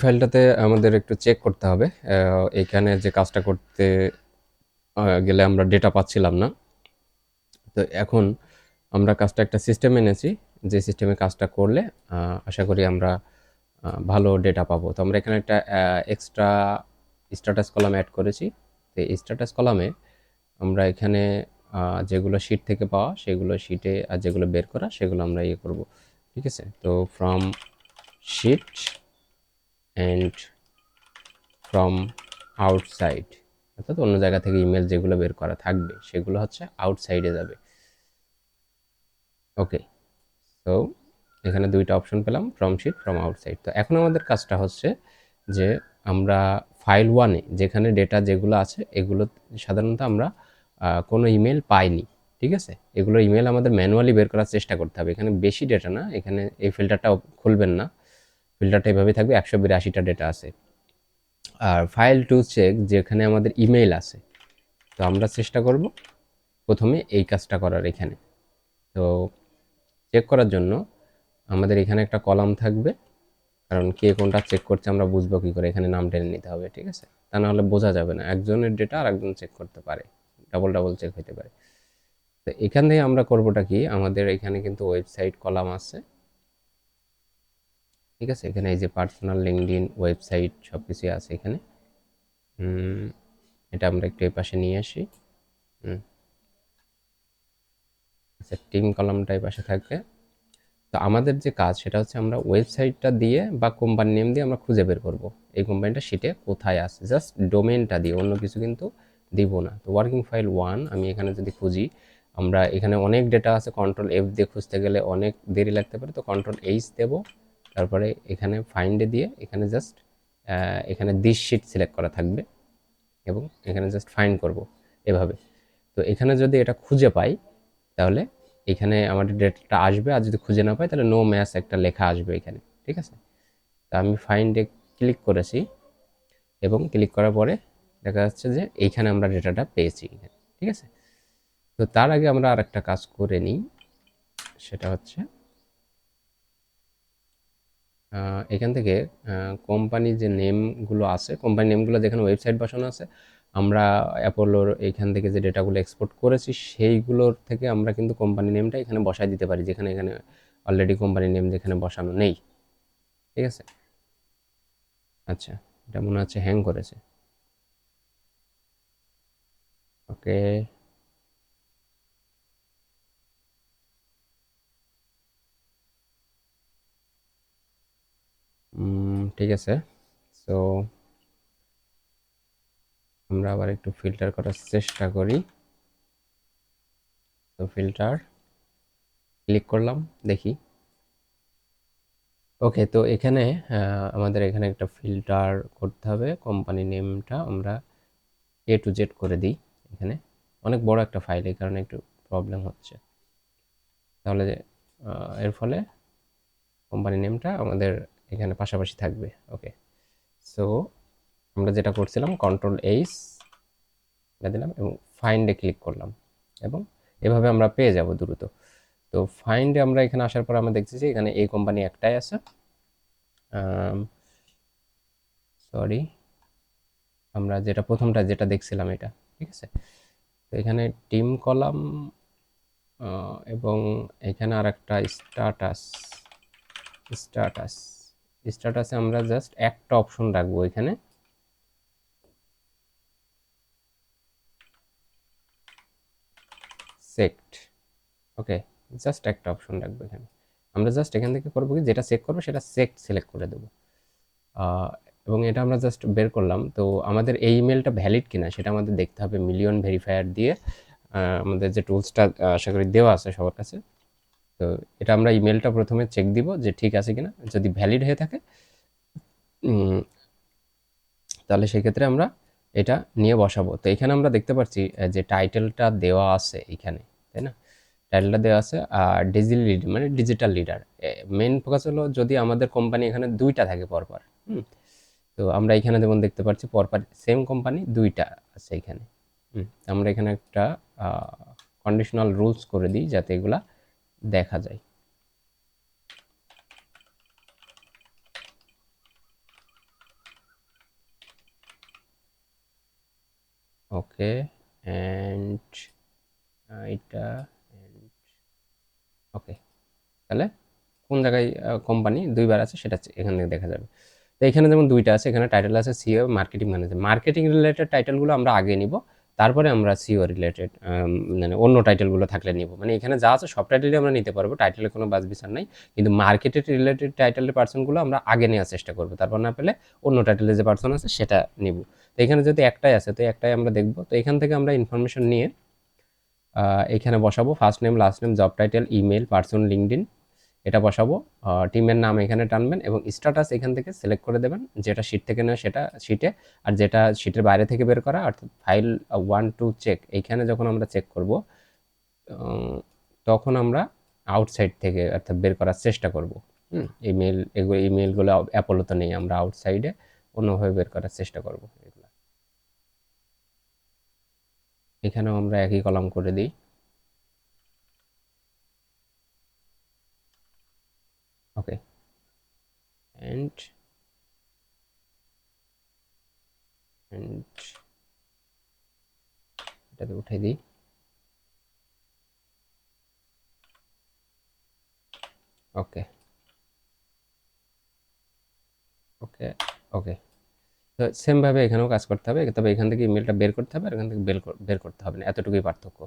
ফাইলটাতে আমাদের একটু চেক করতে হবে। এইখানে যে কাজটা করতে গেলে আমরা ডেটা পাচ্ছিলাম না। তো এখন আমরা কাজটা একটা সিস্টেমে এনেছি, যে সিস্টেমে কাজটা করলে আশা করি আমরা ভালো ডেটা পাবো। তো আমরা এখানে একটা এক্সট্রা স্ট্যাটাস কলাম অ্যাড করেছি। তো এই স্ট্যাটাস কলামে আমরা এখানে যেগুলো শিট থেকে পাওয়া সেগুলো শিটে, আর যেগুলো বের করা সেগুলো আমরা ইয়ে করব। ঠিক আছে? তো from sheet and from outside, অর্থাৎ অন্য জায়গা থেকে ইমেল যেগুলো বের করা থাকবে সেগুলো হচ্ছে আউটসাইডে যাবে। ওকে, তো এখানে দুইটা অপশন পেলাম, ফ্রম শিট, ফ্রম আউটসাইড। তো এখন আমাদের কাজটা হচ্ছে যে আমরা ফাইল ওয়ানে যেখানে ডেটা যেগুলো আছে এগুলো সাধারণত আমরা কোনো ইমেল পাইনি। ঠিক আছে? এগুলো ইমেল আমাদের ম্যানুয়ালি বের করার চেষ্টা করতে হবে। এখানে বেশি ডেটা না, এখানে এই ফিল্টারটা খুলবেন না, ফিল্টারটা এভাবেই থাকবে, 182টা ডেটা আছে। আর ফাইল টু চেক যেখানে আমাদের ইমেইল আছে, তো আমরা চেষ্টা করব প্রথমে এই কাজটা করার। এখানে তো চেক করার জন্য আমাদের এখানে একটা কলাম থাকবে, কারণ কে কোনটা চেক করছে আমরা বুঝবো কী করে, এখানে নাম টেনে নিতে হবে। ঠিক আছে? তা না হলে বোঝা যাবে না, একজনের ডেটা আর একজন চেক করতে পারে, ডাবল ডাবল চেক হতে পারে। তো এখান থেকে আমরা করবোটা কি, আমাদের এখানে কিন্তু ওয়েবসাইট কলাম আছে। ঠিক আছে? এখানে এই যে পার্সোনাল, লিঙ্কডইন, ওয়েবসাইট সব কিছুই আছে এখানে। এটা আমরা একটু এই পাশে নিয়ে আসি। আচ্ছা, টিম কলামটা এই পাশে থাকবে। তো আমাদের যে কাজ সেটা হচ্ছে আমরা ওয়েবসাইটটা দিয়ে বা কোম্পানি নেম দিয়ে আমরা খুঁজে বের করব এই কোম্পানিটা শিটে কোথায় আছে, জাস্ট ডোমেনটা দিয়ে, অন্য কিছু কিন্তু দিব না। তো ওয়ার্কিং ফাইল ওয়ান আমি এখানে যদি খুঁজি, আমরা এখানে অনেক ডেটা আছে, কন্ট্রোল এফ দিয়ে খুঁজতে গেলে অনেক দেরি লাগতে পারে, তো কন্ট্রোল এইচ দেব, তারপরে এখানে ফাইন্ডে দিয়ে এখানে জাস্ট এখানে দিস শিট সিলেক্ট করা থাকবে এবং এখানে জাস্ট ফাইন্ড করব এভাবে। তো এখানে যদি এটা খুঁজে পাই তাহলে এখানে আমাদের ডেটাটা আসবে, আর যদি খুঁজে না পাই তাহলে নো ম্যাচ একটা লেখা আসবে এখানে। ঠিক আছে? তো আমি ফাইন্ডে ক্লিক করেছি এবং ক্লিক করার পরে দেখা যাচ্ছে যে এইখানে আমরা ডেটাটা পেয়েছি এখানে। ঠিক আছে? তো তার আগে আমরা আর একটা কাজ করে নিই, সেটা হচ্ছে এখান থেকে কোম্পানি যে নেমগুলো আছে, কোম্পানি নেমগুলো যেখানে ওয়েবসাইট বসানো আছে, আমরা অ্যাপোলোর এইখান থেকে যে ডেটাগুলো এক্সপোর্ট করেছি সেইগুলোর থেকে আমরা কিন্তু কোম্পানি নেমটা এখানে বসায় দিতে পারি, যেখানে এখানে অলরেডি কোম্পানি নেম যেখানে বসানো নেই। ঠিক আছে? আচ্ছা, এটা মনে হচ্ছে হ্যাং করেছে। ওকে, ঠিক আছে। সো আমরা আবার একটু ফিল্টার করার চেষ্টা করি। তো ফিল্টার ক্লিক করলাম, দেখি। ওকে, তো এখানে আমাদের এখানে একটা ফিল্টার করতে হবে। কোম্পানি নেমটা আমরা এ টু জেড করে দিই। এখানে অনেক বড় একটা ফাইল, এই কারণে একটু প্রবলেম হচ্ছে। তাহলে এর ফলে কোম্পানি নেমটা আমাদের এখানে পাশাপাশি থাকবে। ওকে, সো আমরা যেটা করছিলাম কন্ট্রোল এইচ দিলাম এবং ফাইন্ডে ক্লিক করলাম এবং এভাবে আমরা পেয়ে যাব দ্রুত। তো ফাইন্ডে আমরা এখানে আসার পর আমরা দেখছি যে এখানে এই কোম্পানি একটাই আছে। সরি, আমরা যেটা প্রথমটা যেটা দেখছিলাম এটা। ঠিক আছে? তো এখানে টিম কলাম এবং এখানে আর একটা স্ট্যাটাস, স্ট্যাটাস স্ট্যাটাসে আমরা জাস্ট একটা অপশন রাখবো এখানে, সেক্ট। ওকে, জাস্ট একটা অপশন রাখবো এখানে। আমরা জাস্ট এখান থেকে করবো কি, যেটা চেক করবো সেটা সেক্ট সিলেক্ট করে দেবো। এবং এটা আমরা জাস্ট বের করলাম। তো আমাদের এই ইমেলটা ভ্যালিড কিনা সেটা আমাদের দেখতে হবে মিলিয়ন ভেরিফায়ার দিয়ে। আমাদের যে টুলসটা আশা করি দেওয়া আছে সবার কাছে। তো এটা আমরা ইমেলটা প্রথমে চেক দিব যে ঠিক আছে কিনা, যদি ভ্যালিড হয়ে থাকে তাহলে সেক্ষেত্রে আমরা এটা নিয়ে বসাবো। তো এখানে আমরা দেখতে পাচ্ছি যে টাইটেলটা দেওয়া আছে এখানে, তাই না? টাইটেলটা দেওয়া আছে আর লিড মানে ডিজিটাল লিডার। মেন ফোকাস হলো যদি আমাদের কোম্পানি এখানে দুইটা থাকে পরপর। তো আমরা এখানে যেমন দেখতে পাচ্ছি পরপর সেম কোম্পানি দুইটা আছে এখানে। আমরা এখানে একটা কন্ডিশনাল রুলস করে দিই যাতে এগুলা দেখা যায়। ওকে, অ্যান্ড এটা, ওকে। তাহলে কোন জায়গায় কোম্পানি দুইবার আছে সেটা এখান থেকে দেখা যাবে। তো এখানে যেমন দুইটা আছে, এখানে টাইটেল আছে CEO marketing manager. Marketing related টাইটেলগুলো আমরা আগে নিব, তারপরে আমরা সিও রিলেটেড মানে অন্য টাইটেলগুলো থাকলে নিব। মানে এখানে যা আছে সব টাইটেলই আমরা নিতে পারবো, টাইটেলের কোনো বাছ বিচার নাই। কিন্তু মার্কেটেড রিলেটেড টাইটেলের পার্সনগুলো আমরা আগে নেওয়ার চেষ্টা করবো, তারপর না পেলে অন্য টাইটেলের যে পার্সন আছে সেটা নিব। তো এখানে যদি একটাই আছে তো একটাই আমরা দেখবো। তো এখান থেকে আমরা ইনফরমেশন নিয়ে এখানে বসাবো first name, last name, job title, email, person, LinkedIn, এটা বসাবো। টিমের নাম এখানে টানবেন এবং স্ট্যাটাস এখান থেকে সিলেক্ট করে দেবেন, যেটা শিট থেকে নেওয়া সেটা শিটে, আর যেটা শিটের বাইরে থেকে বের করা অর্থাৎ ফাইল 1 টু চেক, এইখানে যখন আমরা চেক করব তখন আমরা আউটসাইড থেকে অর্থাৎ বের করার চেষ্টা করব। ইমেল, এগুলো ইমেলগুলো অ্যাপোলোতে নেই, আমরা আউটসাইডে অন্যভাবে বের করার চেষ্টা করব এগুলো। এখানেও আমরা একই কলাম করে দিই। ওকে, অ্যান্ড এটাকে উঠাই দিই। ওকে, ওকে, ওকে। তো সেমভাবে এখানেও কাজ করতে হবে, তবে এখান থেকে ইমেলটা বের করতে হবে আর এখান থেকে বের করতে হবে না, এতটুকুই পার্থক্য।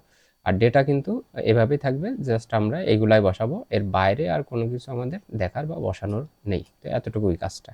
আর ডেটা কিন্তু এভাবেই থাকবে, জাস্ট আমরা এইগুলাই বসাবো, এর বাইরে আর কোনো কিছু আমাদের দেখার বা বসানোর নেই। তো এতটুকুই কাজটা।